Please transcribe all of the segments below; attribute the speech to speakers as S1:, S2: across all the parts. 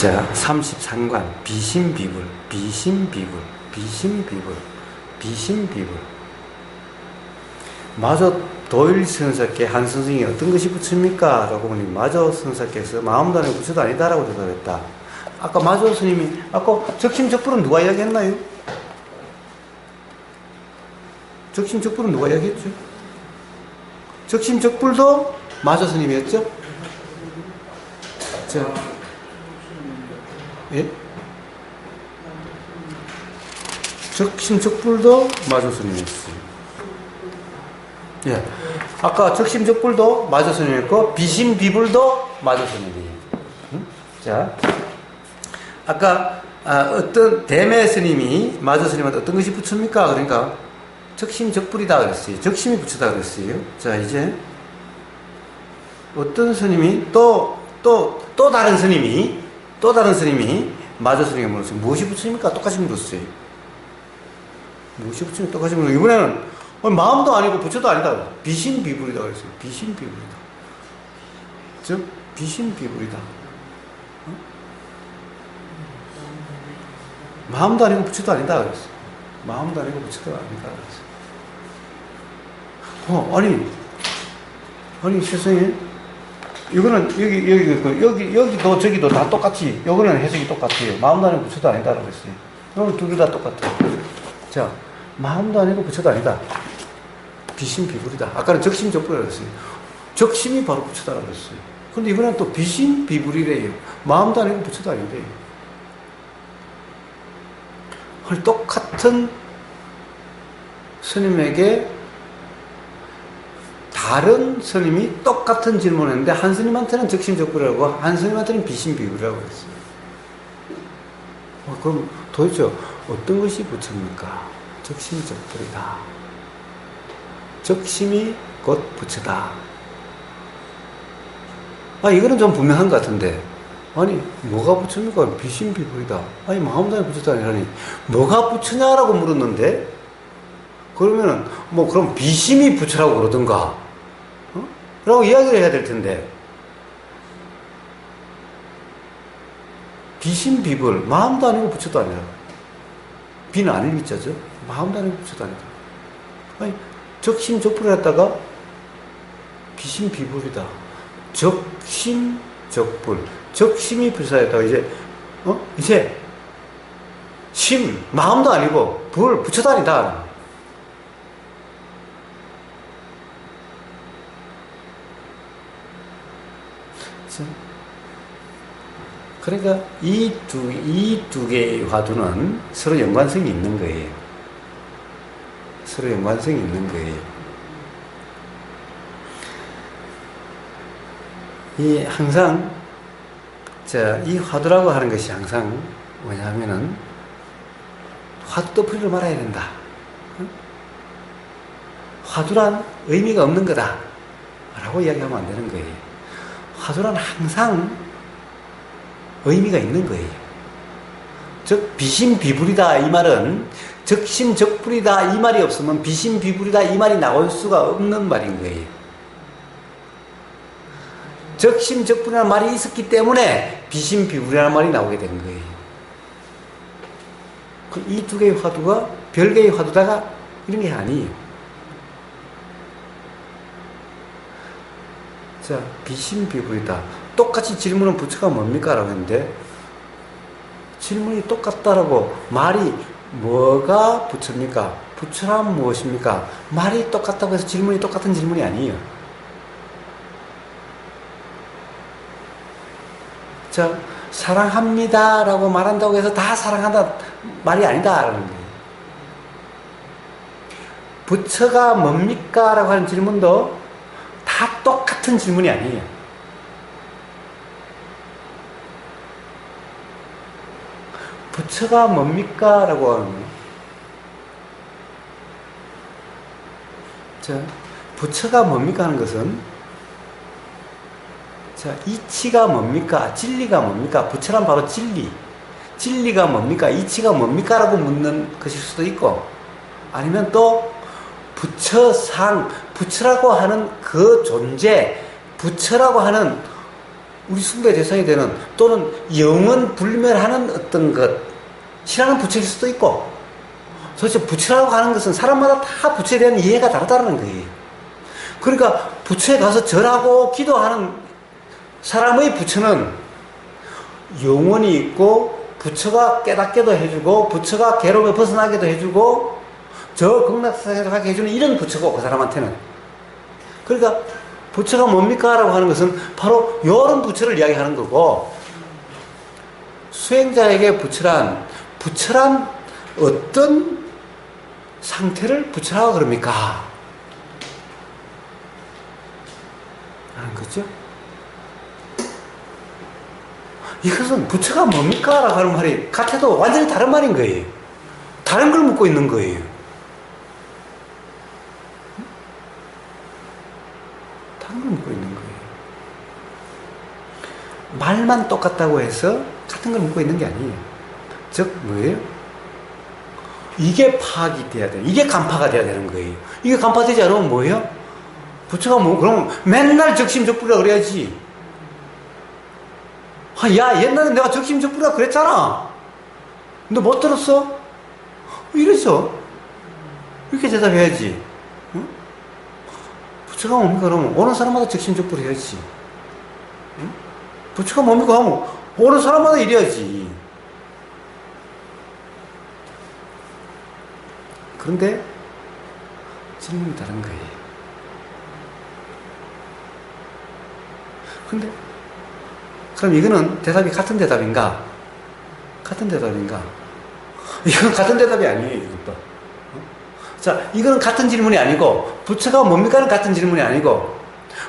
S1: 자, 33관 비신비불, 비신비불, 비신비불, 비신비불. 마저 도일 선사께 한 선생이 어떤 것이 붙습니까? 라고 보니 마저 선사께서 마음단에 붙여도 아니다라고 대답했다. 아까 마저 스님이 아까 적심적불은 누가 이야기했나요? 적심적불은 누가 이야기했죠? 적심적불도 마저 스님이었죠? 자, 예? 적심적불도 마저 스님이었어요. 예. 아까 적심적불도 마저 스님이었고 비신비불도 마저 스님이에요. 응? 자, 아까 어떤 대매 스님이 마저 스님한테 어떤 것이 붙습니까? 그러니까 적심적불이다 그랬어요. 적심이 붙였다 그랬어요. 자, 이제 어떤 스님이 또 다른 스님이 마저 스님에게 물었어요. 무엇이 붙습니까? 똑같이 물었어요. 무엇이 붙습니까? 똑같이 물었어요. 이번에는 마음도 아니고 부처도 아니다. 비신비불이다 그랬어요. 비신비불이다. 즉 비신비불이다. 어? 마음도 아니고 부처도 아니다 그랬어요. 마음도 아니고 부처도 아니다 그랬어요. 아니 세상에 이거는 여기도 저기도 다 똑같이 이거는 해석이 똑같아요. 마음도 아니고 부처도 아니다라고 했어요. 이거는 두 개 다 똑같아요. 자, 마음도 아니고 부처도 아니다. 비신비불이다. 아까는 적심적불이라고 했어요. 적심이 바로 부처다라고 했어요. 근데 이번엔 또 비신비불이래요. 마음도 아니고 부처도 아닌데. 똑같은 스님에게 다른 스님이 똑같은 질문을 했는데 한 스님한테는 적심적불이라고 한 스님한테는 비신비불이라고 했어요. 그럼 도대체 어떤 것이 부처입니까? 적심적불이다. 적심이 곧 부처다. 이거는 좀 분명한 것 같은데 아니 뭐가 부처입니까? 비신비불이다. 아니 마음도 아니고 부처다 아니라니 뭐가 부처냐라고 물었는데 그러면은 그럼 비심이 부처라고 그러든가 라고 이야기를 해야 될 텐데 비신비불 마음도 아니고 부처도 아니라 비는 아닐 비자죠. 마음도 아니고 부처도 아니다. 아니 적심적불을 했다가 비신비불이다. 적심적불 적심이 불사했다가 이제 심 마음도 아니고 불 부처도 아니다. 그러니까 이 두 개의 화두는 서로 연관성이 있는 거예요. 서로 연관성이 있는 거예요. 항상 이 화두라고 하는 것이 항상 뭐냐면은 화두 덮으리를 말아야 된다. 화두란 의미가 없는 거다 라고 이야기하면 안 되는 거예요. 화두란 항상 의미가 있는 거예요. 즉 비신비불이다 이 말은 적심적불이다 이 말이 없으면 비신비불이다 이 말이 나올 수가 없는 말인 거예요. 적심적불이라는 말이 있었기 때문에 비신비불이라는 말이 나오게 된 거예요. 이 두 개의 화두가 별개의 화두다가 이런 게 아니에요. 자, 비신비불이다. 똑같이 질문은 부처가 뭡니까? 라고 했는데 질문이 똑같다라고 말이 뭐가 부처입니까? 부처란 무엇입니까? 말이 똑같다고 해서 질문이 똑같은 질문이 아니에요. 자, 사랑합니다 라고 말한다고 해서 다 사랑한다 말이 아니다 라는 거예요. 부처가 뭡니까? 라고 하는 질문도 다 똑같은 질문이 아니에요. 부처가 뭡니까? 라고 하는 거예요. 자, 부처가 뭡니까? 하는 것은 자, 이치가 뭡니까? 진리가 뭡니까? 부처란 바로 진리. 진리가 뭡니까? 이치가 뭡니까? 라고 묻는 것일 수도 있고 아니면 또 부처상, 부처라고 하는 그 존재, 부처라고 하는 우리 숭배 대상이 되는 또는 영원 불멸하는 어떤 것이라는 부처일 수도 있고, 도대체 부처라고 하는 것은 사람마다 다 부처에 대한 이해가 다르다는 거예요. 그러니까 부처에 가서 절하고 기도하는 사람의 부처는 영원히 있고, 부처가 깨닫게도 해주고, 부처가 괴로움에 벗어나게도 해주고, 저 극락세계로 가게 해주는 이런 부처고, 그 사람한테는. 그러니까 부처가 뭡니까? 라고 하는 것은 바로 이런 부처를 이야기하는 거고, 수행자에게 부처란 어떤 상태를 부처라고 그럽니까? 하는 거죠. 이것은 부처가 뭡니까? 라고 하는 말이 같아도 완전히 다른 말인 거예요. 다른 걸 묻고 있는 거예요. 다른 걸 묻고 있는 거예요. 말만 똑같다고 해서 같은 걸 묻고 있는 게 아니에요. 즉 뭐예요? 이게 파악이 돼야 돼. 이게 간파가 돼야 되는 거예요. 이게 간파되지 않으면 뭐예요? 부처가 그럼 맨날 적심적불이라 그래야지. 야, 옛날에 내가 적심적불이라 그랬잖아. 너 못 들었어? 이랬어. 이렇게 대답해야지. 응? 부처가 뭡니까? 그러면 어느 사람마다 적심적불 해야지. 응? 부처가 뭡니까? 하면 어느 사람마다 이래야지. 그런데 질문이 다른 거예요. 근데 그럼 이거는 대답이 같은 대답인가? 같은 대답인가? 이건 같은 대답이 아니에요, 이것도. 자, 이거는 같은 질문이 아니고, 부처가 뭡니까는 같은 질문이 아니고,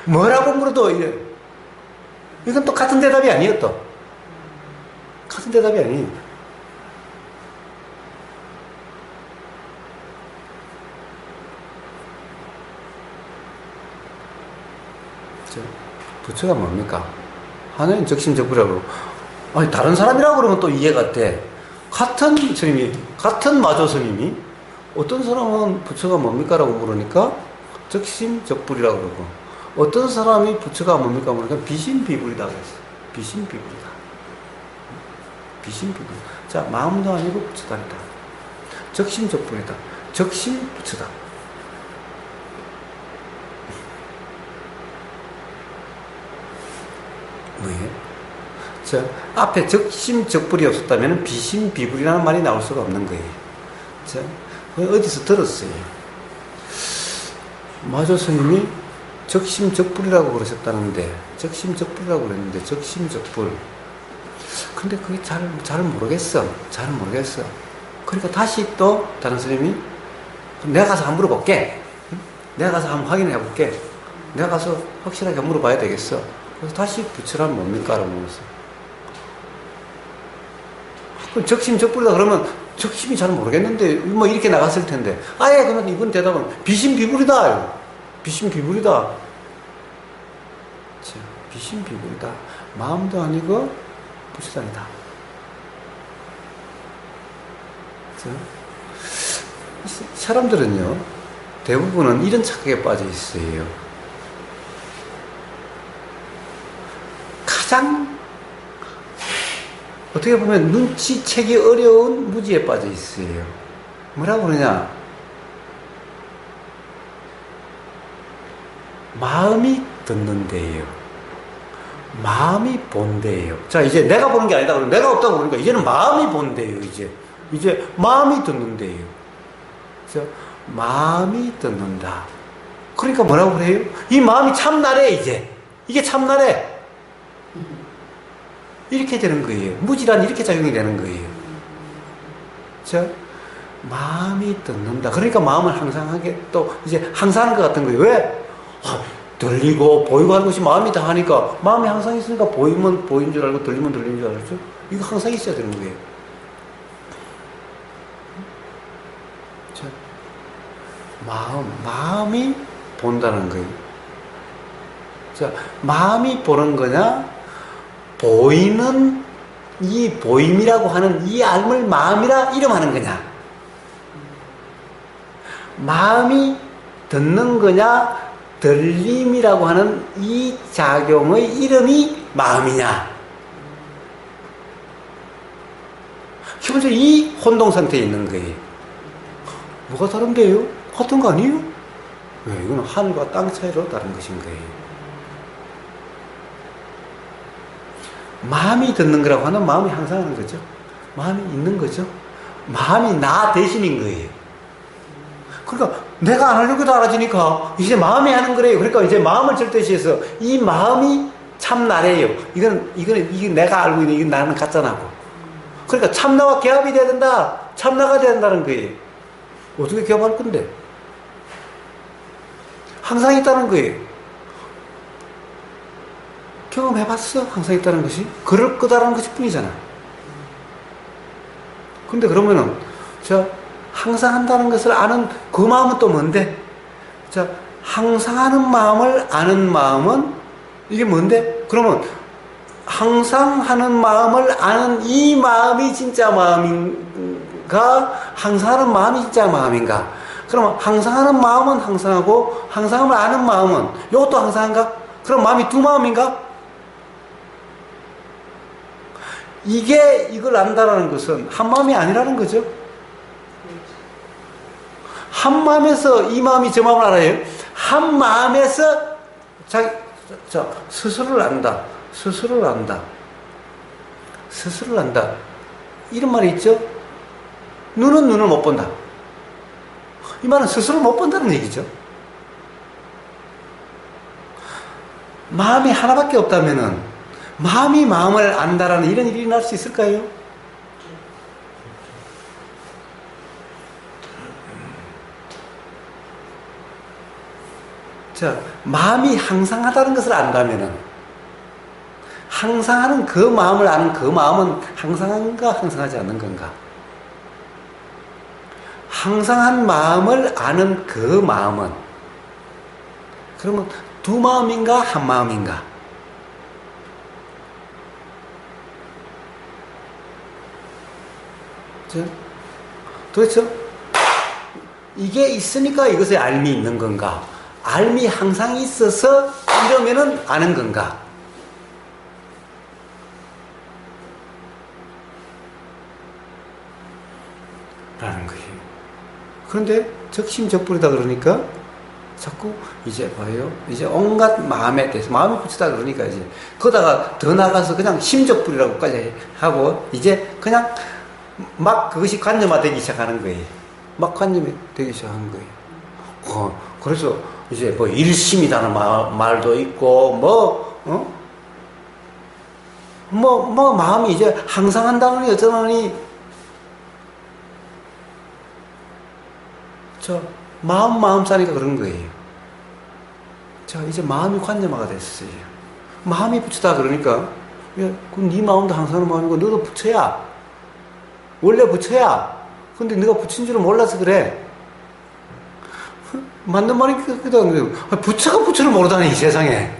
S1: 뭐라고 물어도, 이건 또 같은 대답이 아니에요, 또. 같은 대답이 아니에요. 부처가 뭡니까? 하나는 적심적불이라고. 아니, 다른 사람이라고 그러면 또 이해가 돼. 같은 스님이, 같은 마조 스님이, 어떤 사람은 부처가 뭡니까? 라고 물으니까, 적심적불이라고 그러고, 어떤 사람이 부처가 뭡니까? 물으니까, 비심비불이다 그랬어. 비심비불이다. 비심비불. 자, 마음도 아니고 부처도 아니다. 적심적불이다. 적심부처다. 뭐예요? 자, 앞에 적심적불이 없었다면 비심비불이라는 말이 나올 수가 없는 거예요. 자, 어디서 들었어요? 마조 스님이 적심적불이라고 그러셨다는데, 적심적불이라고 그랬는데, 적심적불. 근데 그게 잘 모르겠어. 잘 모르겠어. 그러니까 다시 또 다른 스님이, 내가 가서 한번 물어볼게. 내가 가서 한번 확인해 볼게. 내가 가서 확실하게 물어봐야 되겠어. 그래서 다시 부처란 뭡니까? 라고 물었어. 그럼 적심적불이다 그러면 적심이 잘 모르겠는데 뭐 이렇게 나갔을 텐데, 아예 그러면 이번 대답은 비심비불이다. 비심비불이다. 비심비불이다. 마음도 아니고 부처도 아니다. 사람들은요, 대부분은 이런 착각에 빠져 있어요. 가장 어떻게 보면 눈치채기 어려운 무지에 빠져 있어요. 뭐라고 그러냐? 마음이 듣는데요. 마음이 본대요. 자, 이제 내가 보는 게 아니다. 내가 없다고 그러니까 이제는 마음이 본대요. 이제 마음이 듣는데요. 그래서 마음이 듣는다. 그러니까 뭐라고 그래요? 이 마음이 참나래. 이게 참나래. 이렇게 되는 거예요. 무지란 이렇게 작용이 되는 거예요. 자, 마음이 듣는다. 그러니까 마음을 항상 하게 또 이제 항상 하는 것 같은 거예요. 왜? 들리고 보이고 하는 것이 마음이다 하니까 마음이 항상 있으니까 보이면 보인 줄 알고 들리면 들리는 줄 알았죠? 이거 항상 있어야 되는 거예요. 자, 마음이 본다는 거예요. 자, 마음이 보는 거냐? 보이는 이 보임이라고 하는 이 알을 마음이라 이름하는 거냐? 마음이 듣는 거냐? 들림이라고 하는 이 작용의 이름이 마음이냐? 기본적으로 이 혼동 상태에 있는 거예요. 뭐가 다른데요? 같은 거 아니에요? 네, 이거는 하늘과 땅 차이로 다른 것인 거예요. 마음이 듣는 거라고 하는 마음이 항상 하는 거죠. 마음이 있는 거죠. 마음이 나 대신인 거예요. 그러니까 내가 안 하려고도 알아지니까 이제 마음이 하는 거래요. 그러니까 이제 마음을 절대시해서 이 마음이 참 나래요. 이게 내가 알고 있는 이건 나는 가짜나고. 그러니까 참나와 개합이 돼야 된다. 참나가 돼야 된다는 거예요. 어떻게 개합할 건데? 항상 있다는 거예요. 경험해봤어? 항상 있다는 것이? 그럴 거다라는 것일 뿐이잖아. 근데 그러면은, 항상 한다는 것을 아는 그 마음은 또 뭔데? 항상 하는 마음을 아는 마음은 이게 뭔데? 그러면 항상 하는 마음을 아는 이 마음이 진짜 마음인가? 항상 하는 마음이 진짜 마음인가? 그러면 항상 하는 마음은 항상하고 항상함을 아는 마음은 이것도 항상한가? 그럼 마음이 두 마음인가? 이걸 안다라는 것은 한 마음이 아니라는 거죠. 한 마음에서 이 마음이 저 마음을 알아요. 한 마음에서 스스로를 안다. 스스로를 안다. 스스로를 안다. 이런 말이 있죠. 눈은 눈을 못 본다. 이 말은 스스로를 못 본다는 얘기죠. 마음이 하나밖에 없다면은 마음이 마음을 안다라는 이런 일이 일어날 수 있을까요? 마음이 항상하다는 것을 안다면은 항상하는 그 마음을 아는 그 마음은 항상한가 항상하지 않는 건가? 항상한 마음을 아는 그 마음은 그러면 두 마음인가 한 마음인가? 도대체 이게 있으니까 이것에 알미 있는 건가? 알미 항상 있어서 이러면은 아는 건가? 라는 거예요. 그런데 적심적불이다 그러니까 자꾸 이제 봐요. 이제 온갖 마음에 대해서 마음이 붙이다 그러니까 이제 거다가 더 나가서 그냥 심적불이라고까지 하고 이제 그냥 막 그것이 관념화되기 시작하는 거예요. 막 관념이 되기 시작하는 거예요. 그래서 이제 뭐 일심이라는 말도 있고 뭐 마음이 이제 항상 한다느니 어쩌느니 마음 싸니까 그런 거예요. 이제 마음이 관념화가 됐어요. 마음이 부처다 그러니까 그럼 네 마음도 항상 하는 마음이고 너도 부처야. 원래 부처야. 근데 네가 부처인 줄은 몰라서 그래. 맞는 말이기도 한데 부처가 부처를 모르다니 이 세상에.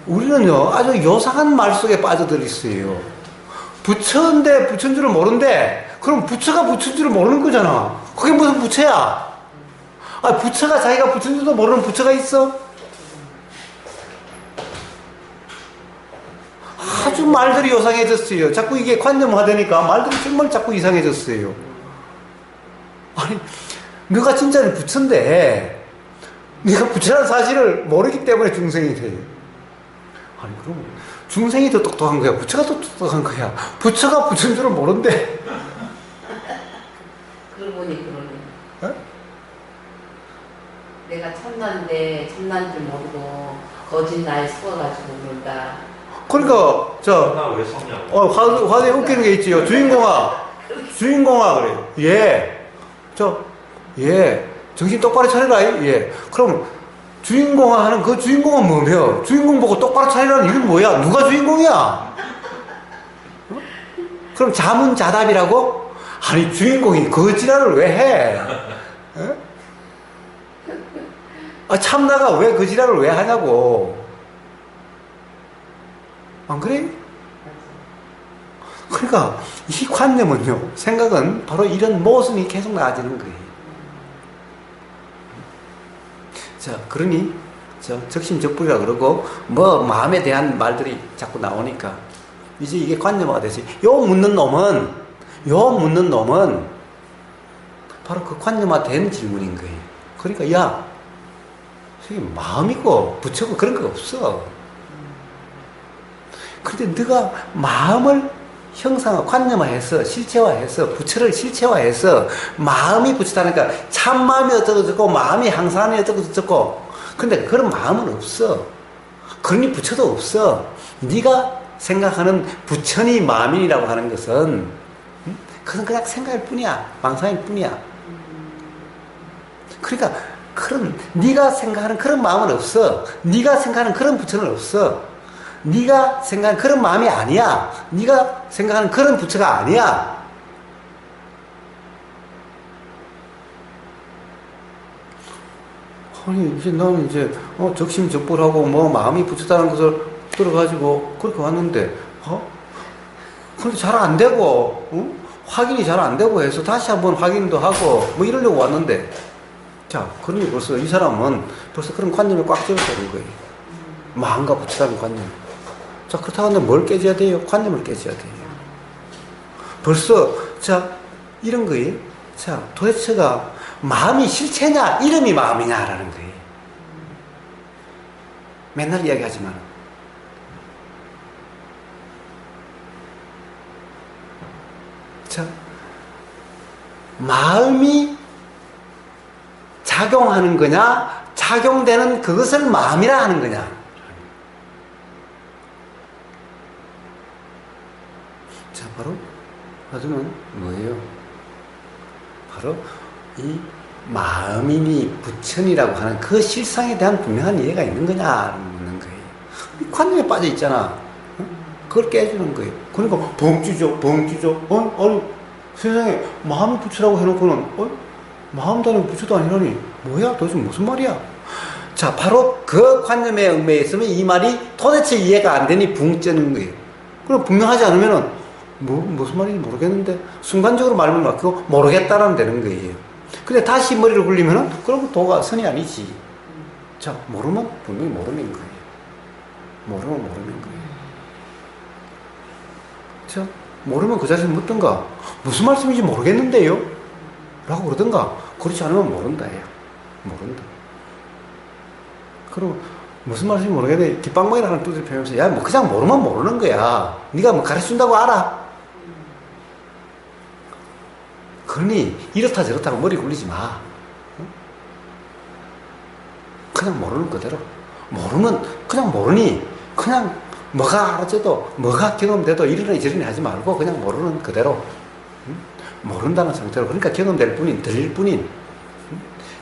S1: 우리는요 아주 요상한 말 속에 빠져들 있어요. 부처인데 부처인 줄을 모르는데 그럼 부처가 부처인 줄을 모르는 거잖아. 그게 무슨 부처야? 부처가 자기가 부처인 줄도 모르는 부처가 있어? 아주 말들이 요상해졌어요. 자꾸 이게 관념화되니까 말들이 정말 자꾸 이상해졌어요. 아니, 너가 진짜는 부처인데 네가 부처라는 사실을 모르기 때문에 중생이 돼. 아니 그럼 중생이 더 똑똑한 거야? 부처가 더 똑똑한 거야? 부처가 부처인 줄은 모른대.
S2: 그러고 보니 그러네.
S1: 어?
S2: 내가 참나인데 참나인 줄 모르고 거짓 나에 속아가지고 그런다.
S1: 그러니까
S3: 왜 섰냐고.
S1: 화제에 웃기는 게 있지요. 주인공아 그래. 정신 똑바로 차리라. 그럼 주인공아 하는 그 주인공은 뭐며? 주인공 보고 똑바로 차리라는 이건 뭐야? 누가 주인공이야? 그럼 자문자답이라고? 아니 주인공이 그 지랄을 왜 해? 참나가 왜 그 지랄을 왜 하냐고. 안 그래? 그러니까 이 관념은요, 생각은 바로 이런 모순이 계속 나아지는 거예요. 그러니 적심적불이라 그러고 뭐 마음에 대한 말들이 자꾸 나오니까 이제 이게 관념화가 되지. 요 묻는 놈은 바로 그 관념화된 질문인 거예요. 그러니까 야, 이게 마음이고 부처고 그런 거 없어. 그런데 네가 마음을 형상화, 관념화해서 실체화해서 부처를 실체화해서 마음이 부처다니까 참마음이 어쩌고 저쩌고 마음이 항상이 어쩌고 저쩌고 근데 그런 마음은 없어. 그러니 부처도 없어. 네가 생각하는 부처니 마음이라고 하는 것은 그건 그냥 생각일 뿐이야. 망상일 뿐이야. 그러니까 그런 네가 생각하는 그런 마음은 없어. 네가 생각하는 그런 부처는 없어. 네가 생각하는 그런 마음이 아니야. 네가 생각하는 그런 부처가 아니야. 아니 이제 나는 이제 적심적불하고 뭐 마음이 부처다는 것을 들어가지고 그렇게 왔는데 근데 잘 안 되고 확인이 잘 안 되고 해서 다시 한번 확인도 하고 뭐 이러려고 왔는데 자 그러니 벌써 이 사람은 벌써 그런 관념에 꽉 잡혀버린 거예요. 마음과 부처라는 관념. 자 그렇다고 하면 뭘 깨져야 돼요? 관념을 깨져야 돼요. 벌써 자 이런 거예요. 자 도대체가 마음이 실체냐 이름이 마음이냐라는 거예요. 맨날 이야기하지만 자 마음이 작용하는 거냐 작용되는 그것을 마음이라 하는 거냐. 자 바로 하자면 뭐예요? 바로 이 마음이니 부천이라고 하는 그 실상에 대한 분명한 이해가 있는 거냐를 묻는 거예요. 이 관념에 빠져 있잖아. 그걸 깨주는 거예요. 그러니까 벙찌죠. 아니 세상에 마음이 부처라고 해놓고는 마음도 아니고 부처도 아니라니 뭐야 도대체 무슨 말이야. 자 바로 그 관념에 얽매여 있으면 이 말이 도대체 이해가 안 되니 붕 째는 거예요. 그럼 분명하지 않으면은 무슨 말인지 모르겠는데 순간적으로 말을 막히고 모르겠다라면 되는 거예요. 근데 다시 머리를 굴리면은 그럼 도가 선이 아니지. 자 모르면 분명히 모르는 거예요. 모르면 모르는 거예요. 자 모르면 그 자리에서 묻든가 무슨 말씀인지 모르겠는데요? 라고 그러든가 그렇지 않으면 모른다 해요. 모른다. 그럼 무슨 말인지 모르겠네. 뒷방망이라는 뜻을 표현해서 야 뭐 그냥 모르면 모르는 거야. 네가 뭐 가르쳐준다고 알아. 그러니 이렇다 저렇다고 머리 굴리지 마. 그냥 모르는 그대로. 모르면 그냥 모르니 그냥 뭐가 알아져도 뭐가 경험돼도 이러니 저러니 하지 말고 그냥 모르는 그대로 모른다는 상태로. 그러니까 경험될 뿐인 들릴 뿐인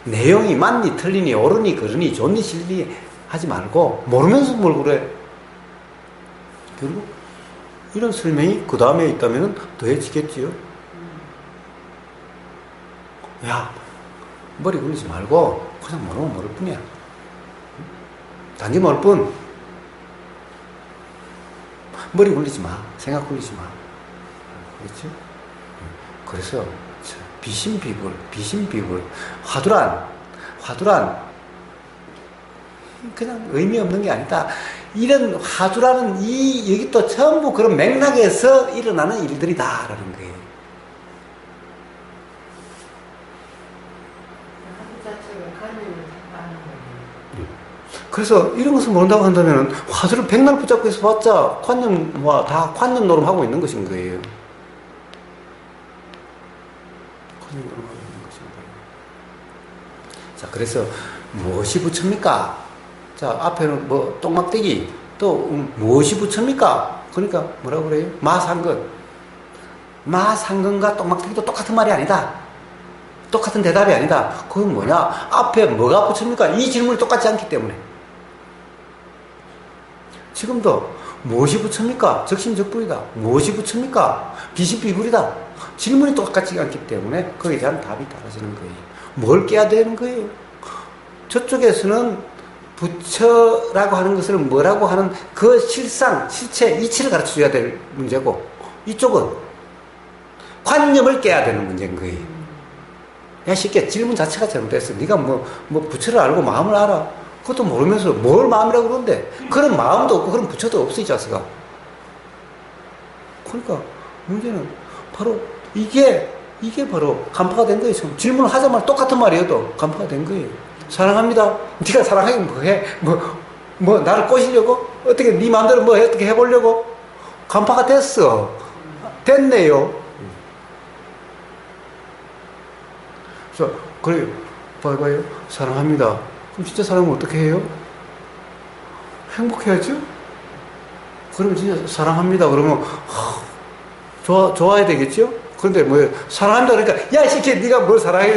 S1: 내용이 맞니 틀리니 옳으니 그르니 좋니 싫니 하지 말고 모르면서 뭘 그래. 그리고 이런 설명이 그 다음에 있다면 더해지겠지요. 야 머리 굴리지 말고 그냥 모르면 모를 뿐이야. 단지 모를 뿐. 머리 굴리지 마. 생각 굴리지 마. 그렇죠? 그래서 비심비불 화두란 그냥 의미 없는 게 아니다. 이런 화두라는 여기 또 전부 그런 맥락에서 일어나는 일들이다라는 거예요. 그래서 이런 것을 모른다고 한다면 화두를 백날 붙잡고 해서 봤자 관념과 다 관념 노름하고 있는 것인 거예요. 관념 노름하고 있는 것인 거예요. 자, 그래서 무엇이 부처입니까? 자, 앞에는 뭐 똥막대기 또 무엇이 부처입니까? 그러니까 뭐라고 그래요? 마상근과 똥막대기도 똑같은 말이 아니다. 똑같은 대답이 아니다. 그건 뭐냐? 앞에 뭐가 부처입니까? 이 질문이 똑같지 않기 때문에. 지금도 무엇이 부처입니까? 적심적불이다. 무엇이 부처입니까? 비심비불이다. 질문이 똑같지 않기 때문에 거기에 대한 답이 달라지는 거예요. 뭘 깨야 되는 거예요? 저쪽에서는 부처라고 하는 것을 뭐라고 하는 그 실상, 실체, 이치를 가르쳐줘야 될 문제고 이쪽은 관념을 깨야 되는 문제인 거예요. 그냥 쉽게 질문 자체가 잘못됐어. 네가 뭐 부처를 알고 마음을 알아. 그것도 모르면서 뭘 마음이라고 그러는데 그런 마음도 없고 그런 부처도 없어 이 자식아. 그러니까 문제는 바로 이게 바로 간파가 된 거예요. 지금 질문을 하자마자 똑같은 말이어도 간파가 된 거예요. 사랑합니다. 네가 사랑하긴 뭐해? 뭐 나를 꼬시려고? 어떻게 네 마음대로 뭐 어떻게 해보려고? 간파가 됐어. 됐네요. 그래서 그래요. 봐봐요. 사랑합니다. 그럼 진짜 사랑하면 어떻게 해요? 행복해야죠? 그러면 진짜 사랑합니다. 그러면 좋아야 되겠죠? 그런데 뭐 사랑한다 그러니까 야 이 새끼 네가 뭘 사랑해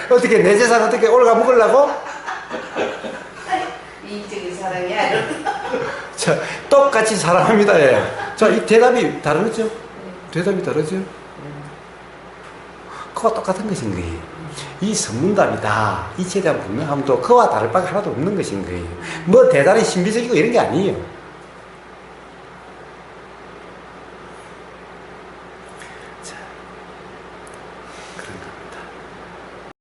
S1: 어떻게 내 재산 어떻게 올가 먹으려고?
S2: 이쪽이 사랑이야.
S1: 자 똑같이 사랑합니다. 예. 자 이 대답이 다르죠? 대답이 다르죠? 그와 똑같은 것인 거예요. 이 선문답이다. 이치에 대한 분명함도 그와 다를 바가 하나도 없는 것인 거예요. 뭐 대단히 신비적이고 이런 게 아니에요.